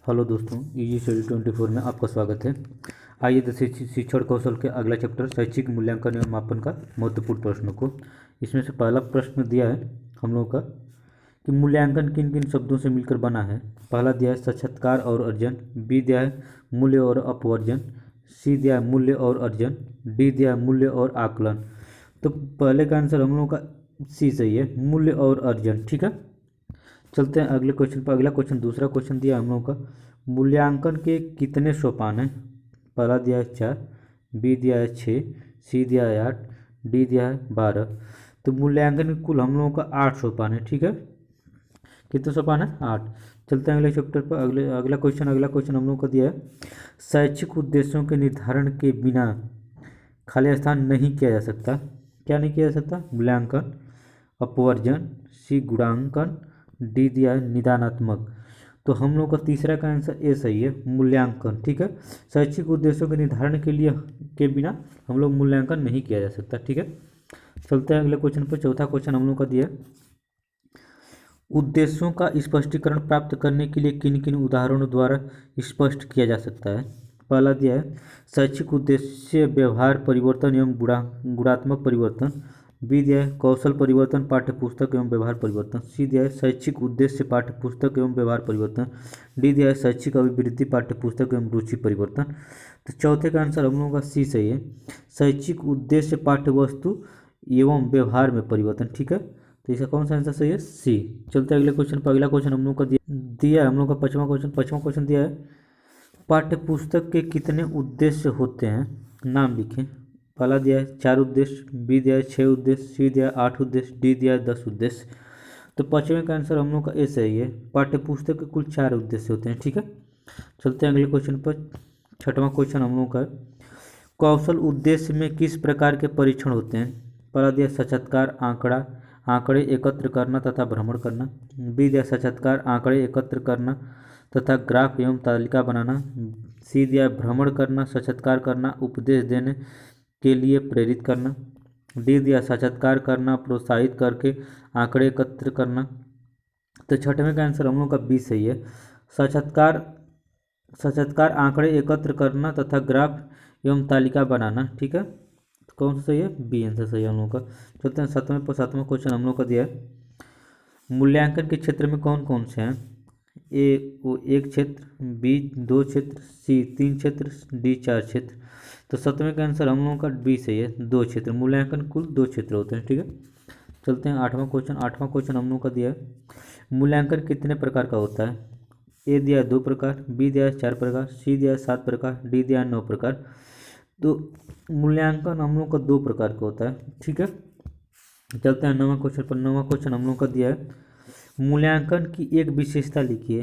Hello दोस्तों, easy study 24 में आपका स्वागत है। आइए शिक्षण कौशल के अगला चैप्टर शैक्षिक मूल्यांकन एवं मापन का महत्वपूर्ण प्रश्नों को। इसमें से पहला प्रश्न दिया है हम लोगों का कि मूल्यांकन किन किन शब्दों से मिलकर बना है। पहला दिया है साक्षात्कार और अर्जन, बी दिया है मूल्य और अपवर्जन, सी दिया है मूल्य और अर्जन, डी दिया है मूल्य और आकलन। तो पहले का आंसर हम लोगों का सी सही है, मूल्य और अर्जन। ठीक है, चलते हैं अगले क्वेश्चन पर। अगला क्वेश्चन, दूसरा क्वेश्चन दिया हम लोगों का मूल्यांकन के कितने सोपान हैं। पहला दिया है 4, बी दिया है 6, सी दिया है 8, डी दिया है 12। तो मूल्यांकन के कुल हम लोगों का 8 सोपान है। ठीक है, कितने सोपान है? 8। चलते हैं अगले चैप्टर पर। अगला क्वेश्चन हम लोगों का दिया है शैक्षिक उद्देश्यों के निर्धारण के बिना खाली स्थान नहीं किया जा सकता। क्या नहीं किया जा सकता? मूल्यांकन, अपवर्जन, सी गुणांकन, डी दिया है निदानात्मक। तो हम लोग का तीसरा का आंसर ए सही है, मूल्यांकन। ठीक है, शैक्षिक उद्देश्यों के निर्धारण के लिए के बिना हम लोग मूल्यांकन नहीं किया जा सकता। ठीक है, चलते हैं अगले क्वेश्चन पर। चौथा क्वेश्चन हम लोग का दिया उद्देश्यों का स्पष्टीकरण प्राप्त करने के लिए किन किन उदाहरणों द्वारा स्पष्ट किया जा सकता है। पहला दिया है शैक्षिक उद्देश्य व्यवहार परिवर्तन एवं गुणात्मक परिवर्तन, बी दिया है कौशल परिवर्तन पाठ्यपुस्तक एवं व्यवहार परिवर्तन, सी दिया है शैक्षिक उद्देश्य पाठ्यपुस्तक एवं व्यवहार परिवर्तन, डी दिया है शैक्षिक अभिवृद्धि पाठ्यपुस्तक एवं रुचि परिवर्तन। तो चौथे का आंसर हम लोगों का सी सही है, शैक्षिक उद्देश्य पाठ्यवस्तु एवं व्यवहार में परिवर्तन। ठीक है, तो इसका कौन सा आंसर सही है? सी। चलते हैं अगले क्वेश्चन पर। अगला क्वेश्चन हम लोग का दिया है हम लोग का पाँचवा क्वेश्चन दिया है पाठ्यपुस्तक के कितने उद्देश्य होते हैं, नाम लिखें। पहला दिया है 4 उद्देश्य, बी दिया है 6 उद्देश्य, सी दिया है 8 उद्देश्य, डी दिया है 10 उद्देश्य। तो पाँचवें का आंसर हम लोग का ए सही है, पाठ्यपुस्तक के कुल 4 उद्देश्य होते हैं। ठीक है, चलते हैं अगले क्वेश्चन पर। छठवां क्वेश्चन हम लोग का कौशल उद्देश्य में किस प्रकार के परीक्षण होते हैं। पहला दिया साक्षात्कार, आंकड़े एकत्र करना तथा भ्रमण करना, बी दिया साक्षात्कार, आंकड़े एकत्र करना तथा ग्राफ एवं तालिका बनाना, सी दिया भ्रमण करना, साक्षात्कार करना, उपदेश देने के लिए प्रेरित करना, डी दिया साक्षात्कार करना, प्रोत्साहित करके आंकड़े एकत्र करना। तो छठवें का आंसर हम लोग का बी सही है, साक्षात्कार आंकड़े एकत्र करना तथा ग्राफ एवं तालिका बनाना। ठीक है, तो कौन सा सही है? बी आंसर सही है हम लोग का। चलते हैं सातवां क्वेश्चन हम लोग का दिया है मूल्यांकन के क्षेत्र में कौन कौन से हैं। ए वो 1 क्षेत्र, बी 2 क्षेत्र, सी 3 क्षेत्र, डी 4 क्षेत्र। तो 7वें का आंसर हम लोगों का बी सही है, 2 क्षेत्र। मूल्यांकन कुल 2 क्षेत्र होते हैं। ठीक है, चलते हैं आठवां क्वेश्चन हम लोगों का दिया है मूल्यांकन कितने प्रकार का होता है। ए दिया है 2 प्रकार, बी दिया है 4 प्रकार, सी दिया है 7 प्रकार, डी दिया है 9 प्रकार। तो मूल्यांकन हम लोग का 2 प्रकार का होता है। ठीक है, चलते हैं 9वां क्वेश्चन पर। 9वां क्वेश्चन हम लोग का दिया है मूल्यांकन की एक विशेषता लिखिए।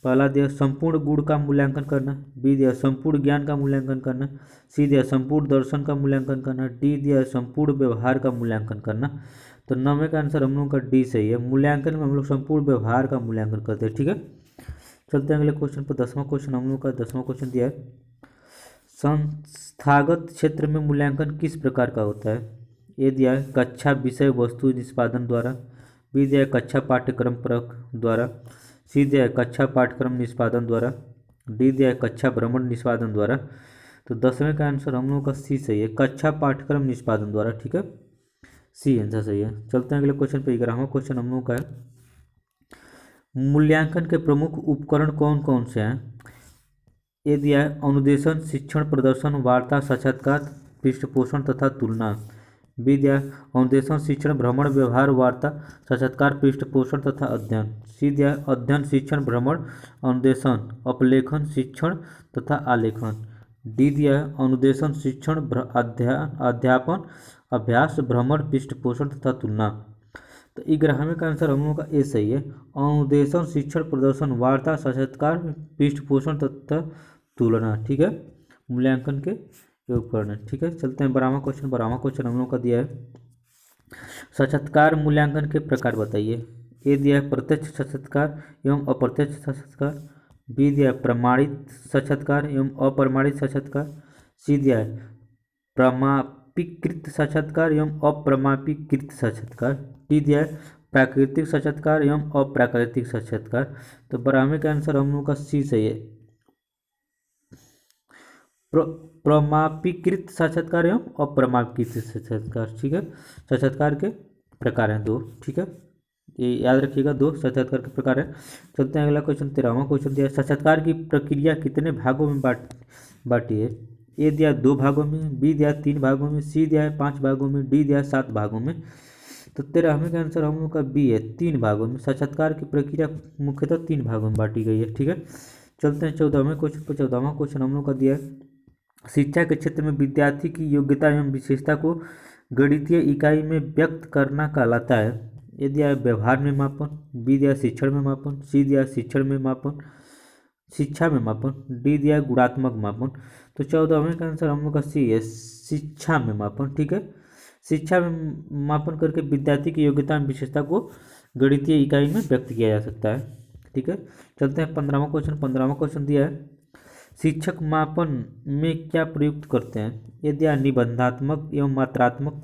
पहला दिया संपूर्ण गुण का मूल्यांकन करना, बी दिया संपूर्ण ज्ञान का मूल्यांकन करना, सी दिया संपूर्ण दर्शन का मूल्यांकन करना, डी दिया संपूर्ण व्यवहार का मूल्यांकन करना। तो 9वें का आंसर हम लोग का डी सही है, मूल्यांकन में हम लोग संपूर्ण व्यवहार का मूल्यांकन करते हैं। ठीक है, चलते हैं अगले क्वेश्चन पर। 10वां क्वेश्चन हम लोग का 10वां क्वेश्चन दिया है संस्थागत क्षेत्र में मूल्यांकन किस प्रकार का होता है। ए दिया है कक्षा विषय वस्तु निष्पादन द्वारा, बी दिया है कक्षा पाठ्यक्रम परख द्वारा, सी दिया है कक्षा पाठ्यक्रम निष्पादन द्वारा, डी दिया है कक्षा भ्रमण निष्पादन द्वारा। तो 10वें का आंसर हम लोगों का सी सही है, कक्षा पाठ्यक्रम निष्पादन द्वारा। ठीक है, सी आंसर सही है। चलते हैं अगले क्वेश्चन पर। 11वां क्वेश्चन हम लोगों का है मूल्यांकन के प्रमुख उपकरण कौन कौन से हैं। ए दिया है अनुदेशन, शिक्षण, प्रदर्शन, वार्ता, साक्षात्कार, पृष्ठपोषण तथा तुलना, बी दिया है अनुदेशन, शिक्षण, भ्रमण, व्यवहार, वार्ता, साक्षात्कार, पृष्ठपोषण तथा अध्ययन, सी दिया है अध्ययन, शिक्षण, भ्रमण, अनुदेशन, अपलेखन, शिक्षण तथा आलेखन, डी दिया है अनुदेशन, शिक्षण, अध्यापन, अभ्यास, भ्रमण, पृष्ठपोषण तथा तुलना। तो 11वें का आंसर हम लोगों का ए सही है, अनुदेशन, शिक्षण, प्रदर्शन, वार्ता, साक्षात्कार, पृष्ठपोषण तथा तुलना। ठीक है, मूल्यांकन के उपकरण है। ठीक है, चलते हैं 12वां क्वेश्चन हम लोग का दिया है साक्षात्कार मूल्यांकन के प्रकार बताइए। ए दिया है प्रत्यक्ष साक्षात्कार एवं अप्रत्यक्ष साक्षात्कार, बी दिया है प्रमाणित साक्षात्कार एवं अप्रमाणित साक्षात्कार, सी दिया है प्रमाणीकृत साक्षात्कार एवं अप्रमाणीकृत साक्षात्कार, डी दिया है प्राकृतिक साक्षात्कार एवं अप्राकृतिक साक्षात्कार। तो ब्राह्मण का आंसर हम लोग का सी सही है। प्रमापीकृत साक्षात्कार एवं अप्रमापीकृत साक्षात्कार, ठीक है। साक्षात्कार के प्रकार हैं दो, ठीक है, ये याद रखिएगा, दो साक्षात्कार के प्रकार हैं। चलते हैं अगला क्वेश्चन, 13वां क्वेश्चन दिया है, साक्षात्कार की प्रक्रिया कितने भागों में बांटी है। ए दिया 2 भागों में, बी दिया 3 भागों में, सी दिया है 5 भागों में, डी दिया 7 भागों में। तो 13वें का आंसर हम लोग का बी है, 3 भागों में। साक्षात्कार की प्रक्रिया मुख्यतः 3 भागों में बांटी गई है, ठीक है। चलते हैं 14वें क्वेश्चन पर। 14वां क्वेश्चन हम लोग का दिया है, शिक्षा के क्षेत्र में विद्यार्थी की योग्यता एवं विशेषता को गणितीय इकाई में व्यक्त करना कहलाता है। ए दिया है व्यवहार में मापन, बी दिया शिक्षण में मापन, सी दिया शिक्षा में मापन, डी दिया गुणात्मक मापन। तो 14वें का आंसर हम लोग का सी है, शिक्षा में मापन, ठीक है। शिक्षा में मापन करके विद्यार्थी की योग्यता एवं विशेषता को गणितीय इकाई में व्यक्त किया जा सकता है, ठीक है। चलते हैं 15वां क्वेश्चन। 15वां क्वेश्चन दिया है, शिक्षक मापन में क्या प्रयुक्त करते हैं। ये दिया निबंधात्मक एवं मात्रात्मक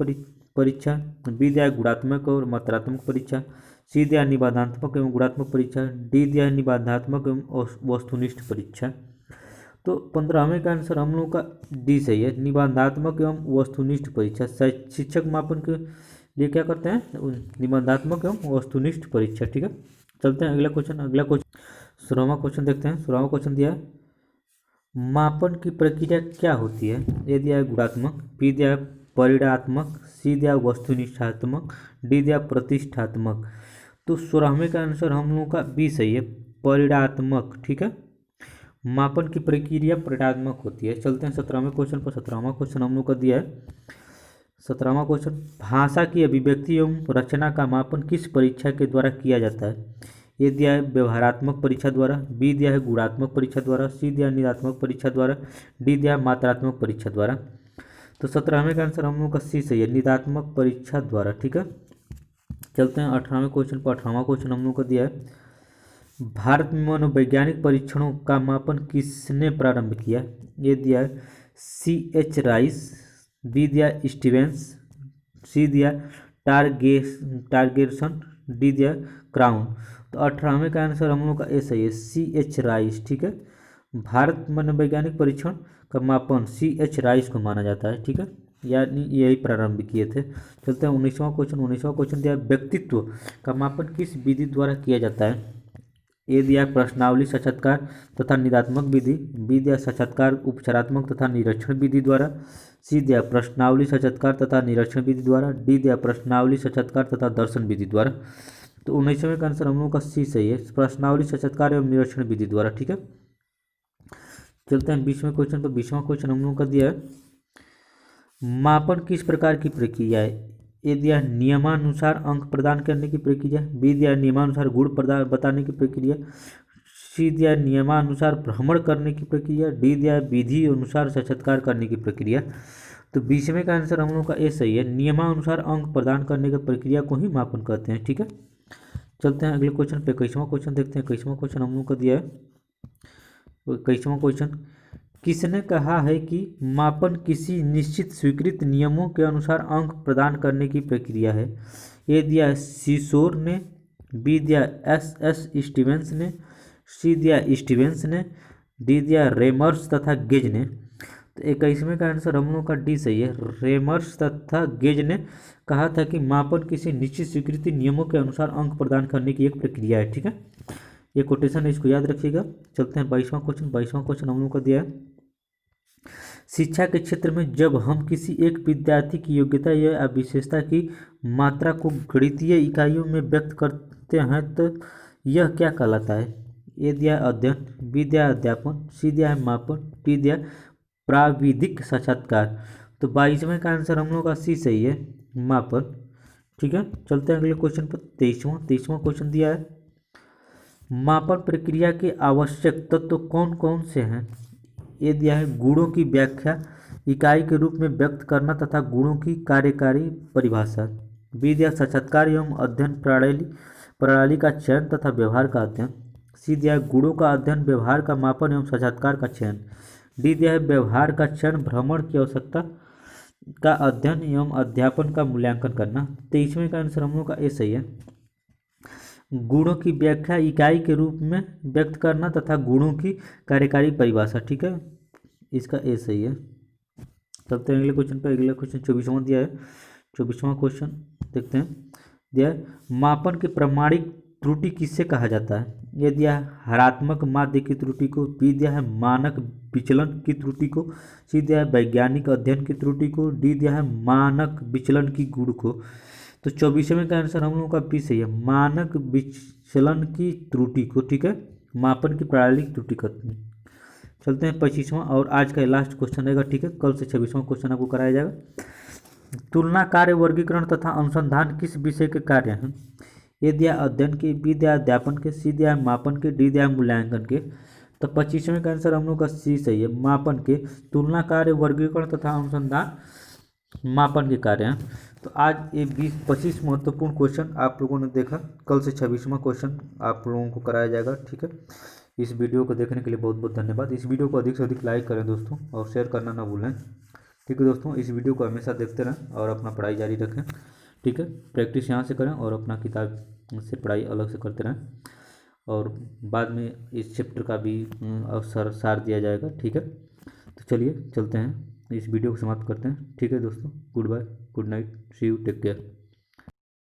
परीक्षा, बी दिया गुणात्मक और मात्रात्मक परीक्षा, सी दिया निबंधात्मक एवं गुणात्मक परीक्षा, डी दिया निबंधात्मक एवं वस्तुनिष्ठ परीक्षा। तो 15वें का आंसर हम लोग का डी सही है, निबंधात्मक एवं वस्तुनिष्ठ परीक्षा। शिक्षक मापन के लिए क्या करते हैं, निबंधात्मक एवं वस्तुनिष्ठ परीक्षा, ठीक है। चलते हैं अगला क्वेश्चन। 16वां क्वेश्चन देखते हैं। 16वां क्वेश्चन दिया है, मापन की प्रक्रिया क्या होती है। ए दिया गुणात्मक, बी दिया परिमाणात्मक, सी दिया वस्तुनिष्ठात्मक, डी दिया प्रतिष्ठात्मक। तो 16वें का आंसर हम लोगों का बी सही है, परिमाणात्मक, ठीक है। मापन की प्रक्रिया परिमाणात्मक होती है। चलते हैं 17वें क्वेश्चन पर। 17वां क्वेश्चन हम लोग का दिया है, 17वां क्वेश्चन, भाषा की अभिव्यक्ति एवं रचना का मापन किस परीक्षा के द्वारा किया जाता है। ए दिया है व्यवहारात्मक परीक्षा द्वारा, बी दिया है गुणात्मक परीक्षा द्वारा, सी दिया निदात्मक परीक्षा द्वारा, डी दिया मात्रात्मक परीक्षा द्वारा। तो 17वें का आंसर हम लोग का सी सही है, निदात्मक परीक्षा द्वारा, ठीक है। चलते हैं 18वें क्वेश्चन पर। 18वां क्वेश्चन हम लोग को दिया है, भारत में मनोवैज्ञानिक परीक्षणों का मापन किसने प्रारंभ किया। ये दिया है C.H. राइस, बी दिया स्टीवेंस, सी दिया टारगेरसन, डी दिया क्राउन। तो 18वें का आंसर हम लोग का ए सही है, C.H. राइस, ठीक है। भारत मनोवैज्ञानिक परीक्षण का मापन C.H. राइस को माना जाता है, ठीक है, यानी यही प्रारंभ किए थे। चलते हैं 19वां क्वेश्चन। 19वां क्वेश्चन दिया व्यक्तित्व का मापन किस विधि द्वारा किया जाता है। ए दिया प्रश्नावली साक्षात्कार तथा निदात्मक विधि, बी दिया साक्षात्कार उपचारात्मक तथा निरीक्षण विधि द्वारा, सी दिया प्रश्नावली साक्षात्कार तथा निरीक्षण विधि द्वारा, डी दिया प्रश्नावली साक्षात्कार तथा दर्शन विधि द्वारा। तो 19वें का आंसर हम लोग का सी सही है, प्रश्नावली साक्षात्कार एवं निरीक्षण विधि द्वारा, ठीक है। चलते हैं 20वें क्वेश्चन पर। 20वां क्वेश्चन हम लोग का दिया है, मापन किस प्रकार की प्रक्रिया है। ए दिया नियमानुसार अंक प्रदान करने की प्रक्रिया, बी दिया नियमानुसार गुण प्रदान बताने की प्रक्रिया, सी दिया नियमानुसार भ्रमण करने की प्रक्रिया, डी दिया विधि अनुसार साक्षात्कार करने की प्रक्रिया। तो 20वें का आंसर हम लोग का ए सही है, नियमानुसार अंक प्रदान करने की प्रक्रिया को ही मापन कहते हैं, ठीक है। चलते हैं अगले क्वेश्चन पे। 21वां क्वेश्चन देखते हैं। 21वां क्वेश्चन हम लोग को दिया है, 21वां क्वेश्चन, किसने कहा है कि मापन किसी निश्चित स्वीकृत नियमों के अनुसार अंक प्रदान करने की प्रक्रिया है। ए दिया सीसोर ने, बी दिया S.S. स्टीवेंस ने, सी दिया स्टीवेंस ने, डी दिया रेमर्स तथा गेज ने। तो 21वें का आंसर हम लोग का डी सही है, रेमर्स तथा गेज ने कहा था कि मापन किसी निश्चित स्वीकृति नियमों के अनुसार अंक प्रदान करने की एक प्रक्रिया है, ठीक है। ये कोटेशन है, इसको याद रखिएगा। चलते हैं 22वां क्वेश्चन। 22वां क्वेश्चन हम लोग को दिया है, शिक्षा के क्षेत्र में जब हम किसी एक विद्यार्थी की योग्यता या विशेषता की मात्रा को गणितीय इकाइयों में व्यक्त करते हैं तो यह क्या कहलाता है। ए दिया अध्ययन, बी दिया अध्यापन, सी दिया है मापन, डी दिया प्राविधिक साक्षात्कार। तो 22वें का आंसर हम लोग का सी सही है, मापन, ठीक है। चलते हैं अगले क्वेश्चन पर। 23वां क्वेश्चन दिया है, मापन प्रक्रिया के आवश्यक तत्व कौन कौन से हैं। ये दिया है गुणों की व्याख्या इकाई के रूप में व्यक्त करना तथा गुणों की कार्यकारी परिभाषा, बी दिया साक्षात्कार एवं अध्ययन प्रणाली का चयन तथा व्यवहार का अध्ययन, सी दिया गुणों का अध्ययन व्यवहार का मापन एवं साक्षात्कार का चयन, डी दिया है व्यवहार का चयन भ्रमण की आवश्यकता का अध्ययन एवं अध्यापन का मूल्यांकन करना। 23वें का आंसर हम लोग का ए सही है, गुणों की व्याख्या इकाई के रूप में व्यक्त करना तथा गुणों की कार्यकारी परिभाषा। ठीक है, इसका ए सही है। चलते हैं अगले क्वेश्चन पर। अगला क्वेश्चन 24वां दिया है। 24वां क्वेश्चन देखते हैं। दिया है, मापन की प्रमाणिक त्रुटि किससे कहा जाता है? ये दिया है हरात्मक माध्य की त्रुटि को, बी दिया है मानक विचलन की त्रुटि को, सी दिया है वैज्ञानिक अध्ययन की त्रुटि को, डी दिया है मानक विचलन की गुण को। तो 24वें का आंसर हम लोगों का बी सही है, मानक विचलन की त्रुटि को। ठीक है, मापन की प्रणाली की त्रुटि का। चलते हैं 25वां और आज का लास्ट क्वेश्चन रहेगा। ठीक है, कल से 26वां क्वेश्चन आपको कराया जाएगा। तुलना कार्य वर्गीकरण तथा अनुसंधान किस विषय के कार्य हैं? ए दिया अध्ययन के, बी दिया अध्यापन के, सी दिया मापन के, डी दिया मूल्यांकन के। तो 25वें का आंसर हम लोग का सी सही है, मापन के। तुलना कार्य वर्गीकरण तथा अनुसंधान मापन के कार्य हैं। तो आज ये 20-25 महत्वपूर्ण क्वेश्चन आप लोगों ने देखा। कल से 26वां क्वेश्चन आप लोगों को कराया जाएगा। ठीक है, इस वीडियो को देखने के लिए बहुत बहुत धन्यवाद। इस वीडियो को अधिक से अधिक लाइक करें दोस्तों, और शेयर करना ना भूलें। ठीक है दोस्तों, इस वीडियो को हमेशा देखते रहें और अपना पढ़ाई जारी रखें। ठीक है, प्रैक्टिस यहाँ से करें और अपना किताब से पढ़ाई अलग से करते रहें, और बाद में इस चैप्टर का भी अवसर सार दिया जाएगा। ठीक है, तो चलिए चलते हैं, इस वीडियो को समाप्त करते हैं। ठीक है दोस्तों, good bye, good night, see you, take care.